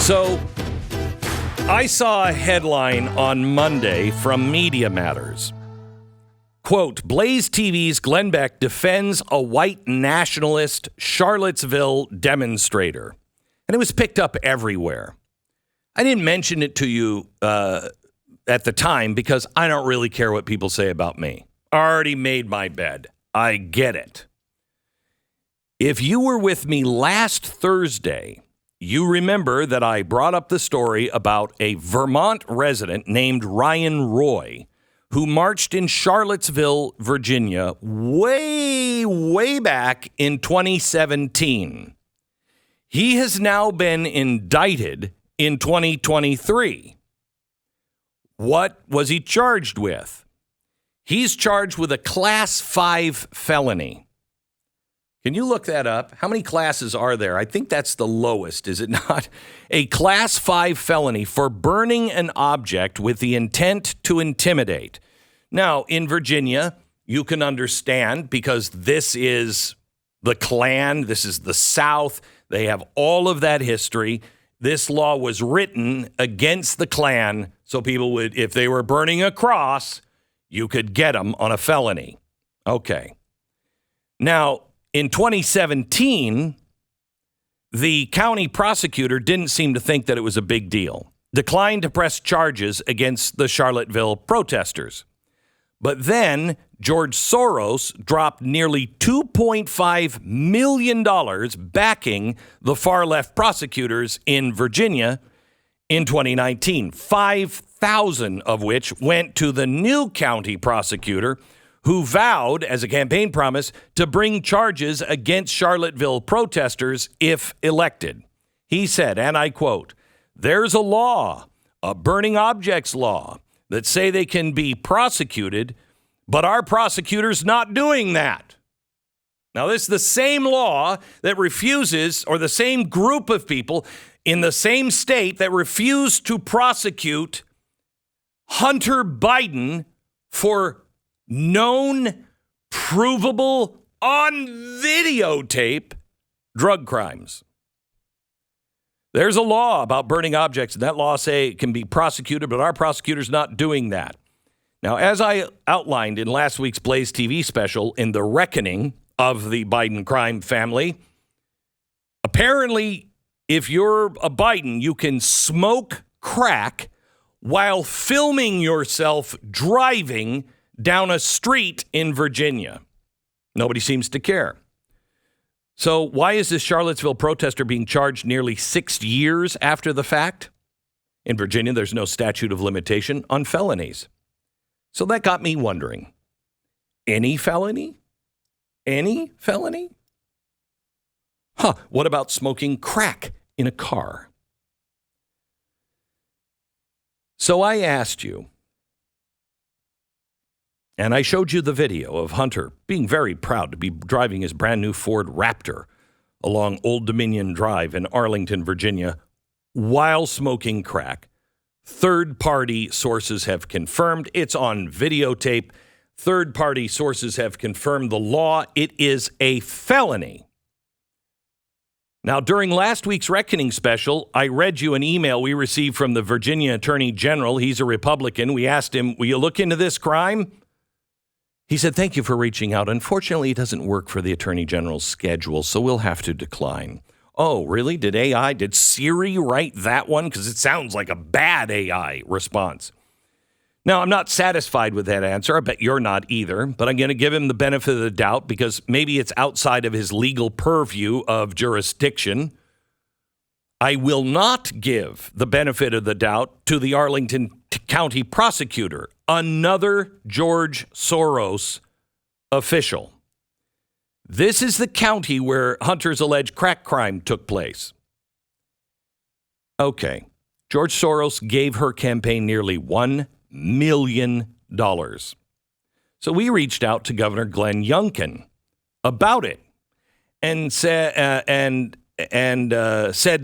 So, I saw a headline on Monday from Media Matters. Quote, Blaze TV's Glenn Beck defends a white nationalist Charlottesville demonstrator. And it was picked up everywhere. I didn't mention it to you at the time because I don't really care what people say about me. I already made my bed. I get it. If you were with me last Thursday, you remember that I brought up the story about a Vermont resident named Ryan Roy who marched in Charlottesville, Virginia, way back in 2017. He has now been indicted in 2023. What was he charged with? He's charged with a Class 5 felony. Can you look that up? How many classes are there? I think that's the lowest, is it not? A Class 5 felony for burning an object with the intent to intimidate. Now, in Virginia, you can understand because this is the Klan, this is the South. They have all of that history. This law was written against the Klan, so people would, if they were burning a cross, you could get them on a felony. Okay. Now, in 2017, the county prosecutor didn't seem to think that it was a big deal, declined to press charges against the Charlottesville protesters. But then George Soros dropped nearly $2.5 million backing the far-left prosecutors in Virginia in 2019, 5,000 of which went to the new county prosecutor who vowed, as a campaign promise, to bring charges against Charlottesville protesters if elected. He said, and I quote, "There's a law, a burning objects law, that say they can be prosecuted, but our prosecutor's not doing that." Now, this is the same law that refuses, or the same group of people in the same state that refused to prosecute Hunter Biden for known, provable, on videotape drug crimes. There's a law about burning objects, and that law say it can be prosecuted, but our prosecutor's not doing that. Now, as I outlined in last week's Blaze TV special, in the reckoning of the Biden crime family, apparently, if you're a Biden, you can smoke crack while filming yourself driving down a street in Virginia. Nobody seems to care. So why is this Charlottesville protester being charged nearly 6 years after the fact? In Virginia, there's no statute of limitation on felonies. So that got me wondering, any felony? Any felony? What about smoking crack in a car? So I asked you, and I showed you the video of Hunter being very proud to be driving his brand new Ford Raptor along Old Dominion Drive in Arlington, Virginia, while smoking crack. Third-party sources have confirmed it's on videotape. Third-party sources have confirmed the law. It is a felony. Now, during last week's Reckoning special, I read you an email we received from the Virginia Attorney General. He's a Republican. We asked him, will you look into this crime? He said, thank you for reaching out. Unfortunately, it doesn't work for the Attorney General's schedule, so we'll have to decline. Oh, really? Did Siri write that one? Because it sounds like a bad AI response. Now, I'm not satisfied with that answer. I bet you're not either, but I'm going to give him the benefit of the doubt because maybe it's outside of his legal purview of jurisdiction. I will not give the benefit of the doubt to the Arlington County prosecutor, another George Soros official. This is the county where Hunter's alleged crack crime took place. Okay, George Soros gave her campaign nearly $1 million. So we reached out to Governor Glenn Youngkin about it and said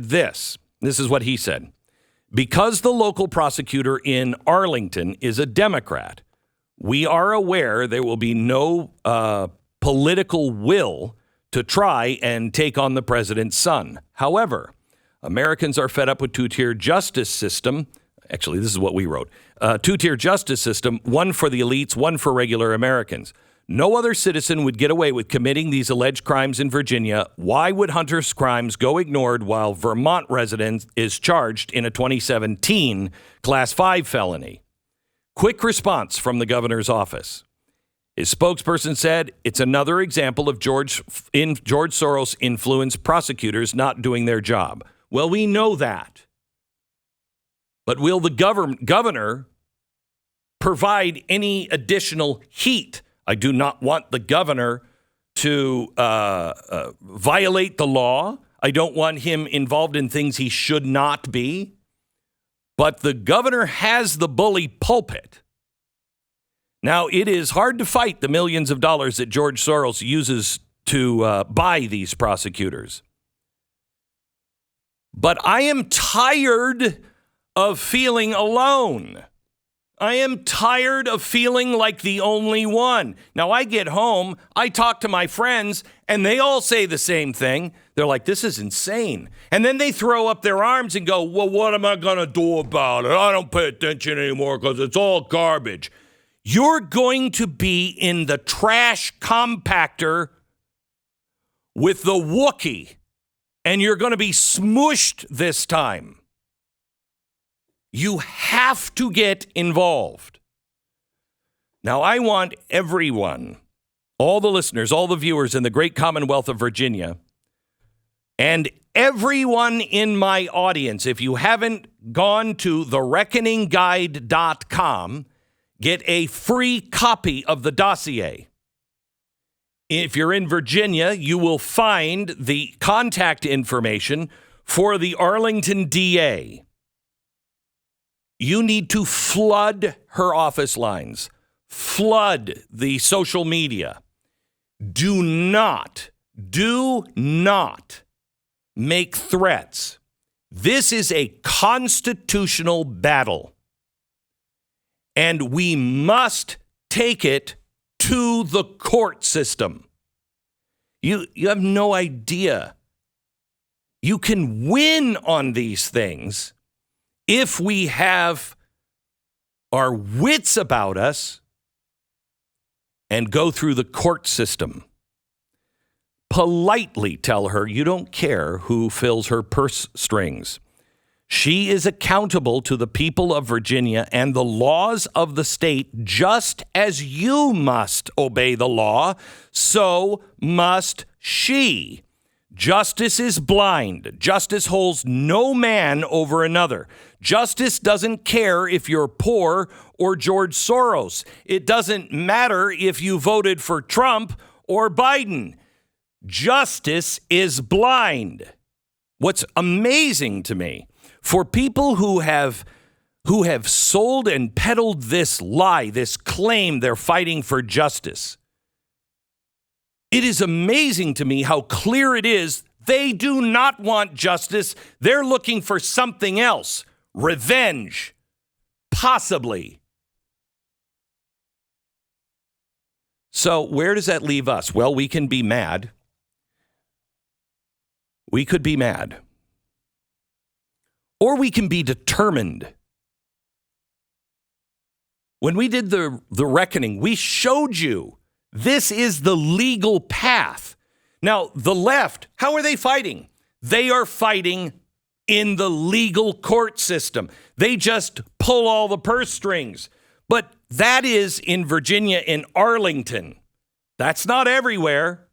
this. This is what he said. Because the local prosecutor in Arlington is a Democrat, we are aware there will be no political will to try and take on the president's son. However, Americans are fed up with two-tier justice system. Actually, this is what we wrote. Two-tier justice system, one for the elites, one for regular Americans. No other citizen would get away with committing these alleged crimes in Virginia. Why would Hunter's crimes go ignored while Vermont resident is charged in a 2017 Class 5 felony? Quick response from the governor's office. His spokesperson said, it's another example of George Soros influenced prosecutors not doing their job. Well, we know that. But will the governor provide any additional heat? I do not want the governor to violate the law. I don't want him involved in things he should not be. But the governor has the bully pulpit. Now, it is hard to fight the millions of dollars that George Soros uses to buy these prosecutors. But I am tired of feeling alone. I am tired of feeling like the only one. Now, I get home, I talk to my friends, and they all say the same thing. They're like, this is insane. And then they throw up their arms and go, well, what am I going to do about it? I don't pay attention anymore because it's all garbage. You're going to be in the trash compactor with the Wookiee, and you're going to be smushed this time. You have to get involved. Now, I want everyone, all the listeners, all the viewers in the great Commonwealth of Virginia, and everyone in my audience, if you haven't gone to thereckoningguide.com, get a free copy of the dossier. If you're in Virginia, you will find the contact information for the Arlington DA. You need to flood her office lines, flood the social media. Do not make threats. This is a constitutional battle, and we must take it to the court system. You have no idea. You can win on these things if we have our wits about us and go through the court system. Politely tell her you don't care who fills her purse strings. She is accountable to the people of Virginia and the laws of the state, just as you must obey the law, so must she. Justice is blind. Justice holds no man over another. Justice doesn't care if you're poor or George Soros. It doesn't matter if you voted for Trump or Biden. Justice is blind. What's amazing to me, for people who have sold and peddled this lie, this claim they're fighting for justice, it is amazing to me how clear it is they do not want justice. They're looking for something else. Revenge. Possibly. So where does that leave us? Well, we can be mad. We could be mad. Or we can be determined. When we did the reckoning, we showed you this is the legal path. Now, the left, how are they fighting? They are fighting in the legal court system. They just pull all the purse strings. But that is in Virginia, in Arlington. That's not everywhere.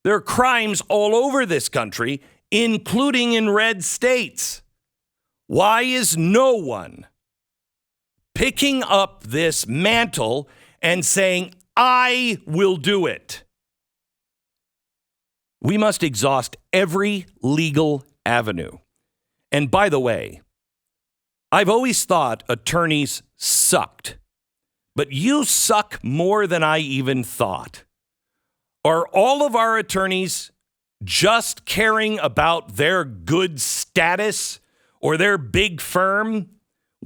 There are crimes all over this country, including in red states. Why is no one picking up this mantle and saying, I will do it? We must exhaust every legal avenue. And by the way, I've always thought attorneys sucked, but you suck more than I even thought. Are all of our attorneys just caring about their good status or their big firm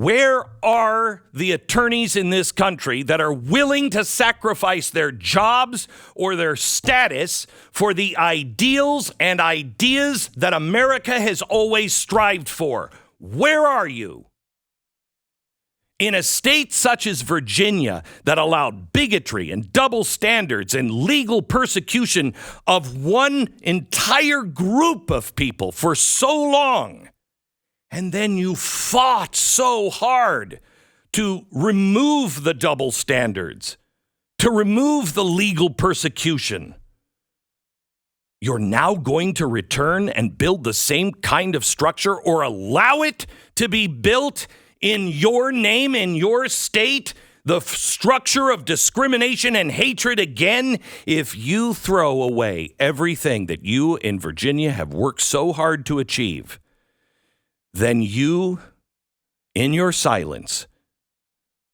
Where are the attorneys in this country that are willing to sacrifice their jobs or their status for the ideals and ideas that America has always strived for? Where are you? In a state such as Virginia that allowed bigotry and double standards and legal persecution of one entire group of people for so long, and then you fought so hard to remove the double standards, to remove the legal persecution, you're now going to return and build the same kind of structure or allow it to be built in your name, in your state, the structure of discrimination and hatred again? If you throw away everything that you in Virginia have worked so hard to achieve, then you, in your silence,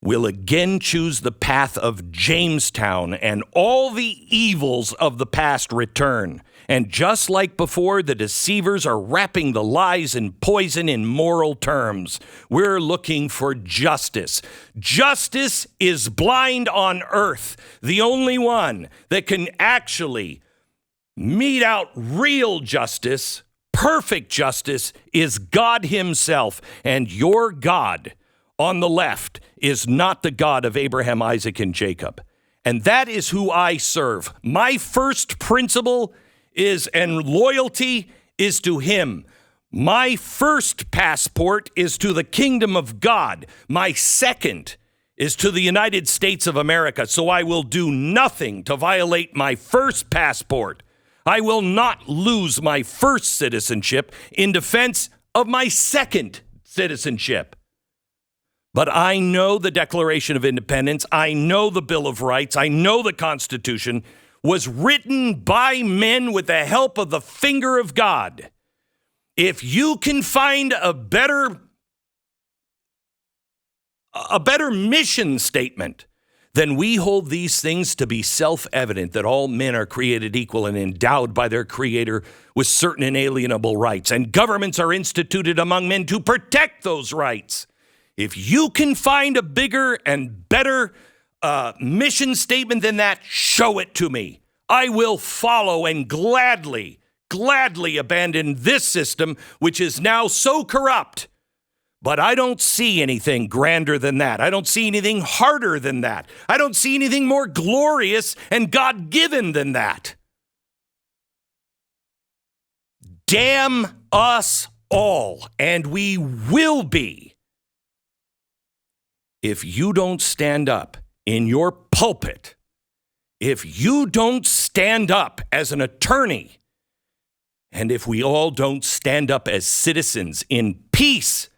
will again choose the path of Jamestown, and all the evils of the past return. And just like before, the deceivers are wrapping the lies and poison in moral terms. We're looking for justice. Justice is blind on earth. The only one that can actually mete out real justice, perfect justice, is God himself. And your God on the left is not the God of Abraham, Isaac, and Jacob. And that is who I serve. My first principle is, and loyalty is to him. My first passport is to the kingdom of God. My second is to the United States of America. So I will do nothing to violate my first passport. I will not lose my first citizenship in defense of my second citizenship. But I know the Declaration of Independence. I know the Bill of Rights. I know the Constitution was written by men with the help of the finger of God. If you can find a better mission statement, then we hold these things to be self-evident, that all men are created equal and endowed by their Creator with certain inalienable rights, and governments are instituted among men to protect those rights. If you can find a bigger and better mission statement than that, show it to me. I will follow and gladly abandon this system, which is now so corrupt. But I don't see anything grander than that. I don't see anything harder than that. I don't see anything more glorious and God-given than that. Damn us all, and we will be, if you don't stand up in your pulpit, if you don't stand up as an attorney, and if we all don't stand up as citizens in peace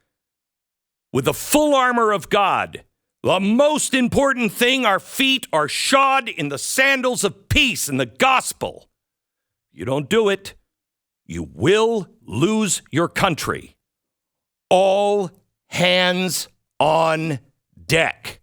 with the full armor of God, the most important thing, our feet are shod in the sandals of peace and the gospel. You don't do it, you will lose your country. All hands on deck.